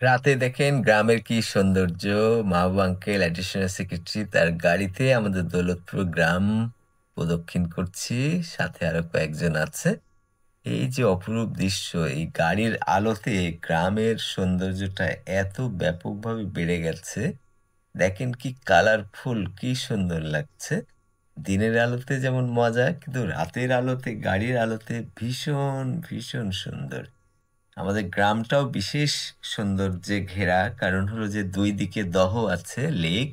রাতে দেখেন গ্রামের কি সৌন্দর্য। মাহবুব আঙ্কেল অ্যাডিশনাল সেক্রেটারি তার গাড়িতে আমাদের দৌলতপুর গ্রাম প্রদক্ষিণ করছি, সাথে আরো কয়েকজন আছে। এই যে অপরূপ দৃশ্য, এই গাড়ির আলোতে গ্রামের সৌন্দর্যটা এত ব্যাপকভাবে বেড়ে গেছে। দেখেন কি কালারফুল, কি সুন্দর লাগছে। দিনের আলোতে যেমন মজা, কিন্তু রাতের আলোতে, গাড়ির আলোতে ভীষণ ভীষণ সুন্দর। আমাদের গ্রামটাও বিশেষ সৌন্দর্যে ঘেরা, কারণ হলো যে দুই দিকে দহ আছে, লেক,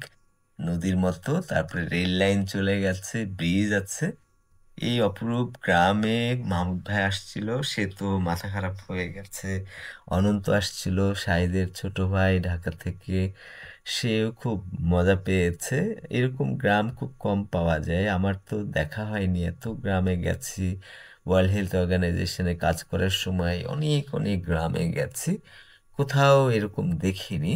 নদীর মতো, তারপরে রেল লাইন চলে গেছে, ব্রিজ আছে। এই অপরূপ গ্রামে মাহমুদ ভাই আসছিল, সে তো মাথা খারাপ হয়ে গেছে। অনন্ত আসছিল, শাহিদের ছোট ভাই ঢাকা থেকে, সেও খুব মজা পেয়েছে। এরকম গ্রাম খুব কম পাওয়া যায়, আমার তো দেখা হয়নি। এত গ্রামে গেছি, ওয়ার্ল্ড হেলথ অর্গানাইজেশনে কাজ করার সময় অনেক অনেক গ্রামে গেছি, কোথাও এরকম দেখিনি।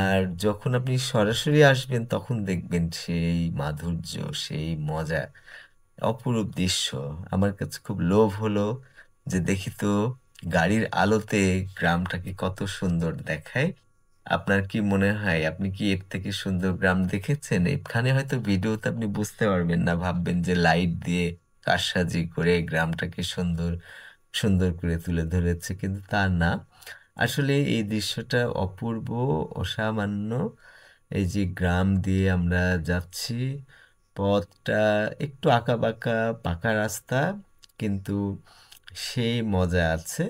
আর যখন আপনি সরাসরি আসবেন তখন দেখবেন সেই মাধুর্য, সেই মজা, অপরূপ দৃশ্য। আমার কাছে খুব লোভ হলো যে দেখি তো গাড়ির আলোতে গ্রামটাকে কত সুন্দর দেখায়। আপনার কি মনে হয়, আপনি কি এর থেকে সুন্দর গ্রাম দেখেছেন? এখানে হয়তো ভিডিওতে আপনি বুঝতে পারবেন না, ভাববেন যে লাইট দিয়ে কারসাজি করে গ্রামটাকে সুন্দর সুন্দর করে তুলে ধরেছে, কিন্তু তা না। আসলে এই দৃশ্যটা অপূর্ব, অসামান্য। এই যে গ্রাম দিয়ে আমরা যাচ্ছি, পথটা একটু আঁকাবাঁকা, পাকা রাস্তা, কিন্তু সেই মজা আছে।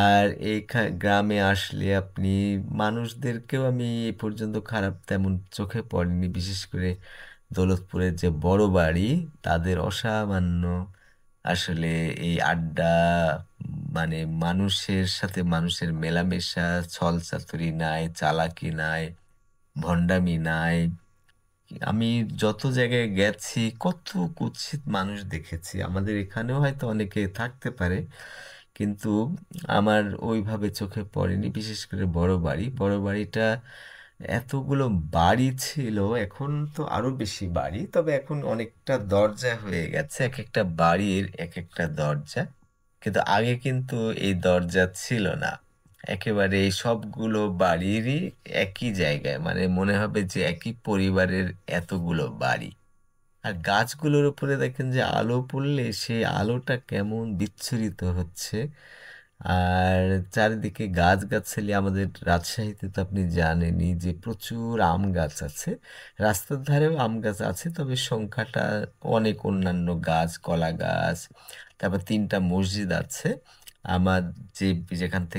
আর এই গ্রামে আসলে আপনি মানুষদেরকেও আমি এ পর্যন্ত খারাপ তেমন চোখে পড়েনি, বিশেষ করে দৌলতপুরের যে বড় বাড়ি, তাদের অসামান্য আসলে এই আড্ডা, মানে মানুষের সাথে মানুষের মেলামেশা, ছল চাতুরি নাই, চালাকি নাই, ভণ্ডামি নাই। আমি যত জায়গায় গেছি কত কুৎসিত মানুষ দেখেছি। আমাদের এখানেও হয়তো অনেকে থাকতে পারে, কিন্তু আমার ওইভাবে চোখে পড়েনি। বিশেষ করে বড় বাড়ি, বড় বাড়িটা এতগুলো বাড়ি ছিল, এখন তো আরো বেশি বাড়ি, তবে এখন অনেকটা দরজা হয়ে গেছে, এক একটা বাড়ির এক একটা দরজা। কিন্তু আগে কিন্তু এই দরজা ছিল না। একেবারে এই সবগুলো বাড়িরই একই জায়গায়, মানে মনে হবে যে একই পরিবারের এতগুলো বাড়ি। আর গাছগুলোর উপরে দেখেন যে আলো পড়লে সেই আলোটা কেমন বিচ্ছুরিত হচ্ছে। আর চারিদিকে গাছগাছালি, আমাদের রাজশাহীতে তো আপনি জানেনই যে প্রচুর আম গাছ আছে। রাস্তার ধারেও আম গাছ আছে, তবে সংখ্যাটা অনেক। অন্যান্য গাছ, কলা গাছ, তারপর তিনটা মসজিদ আছে। আমার যে যেখান থেকে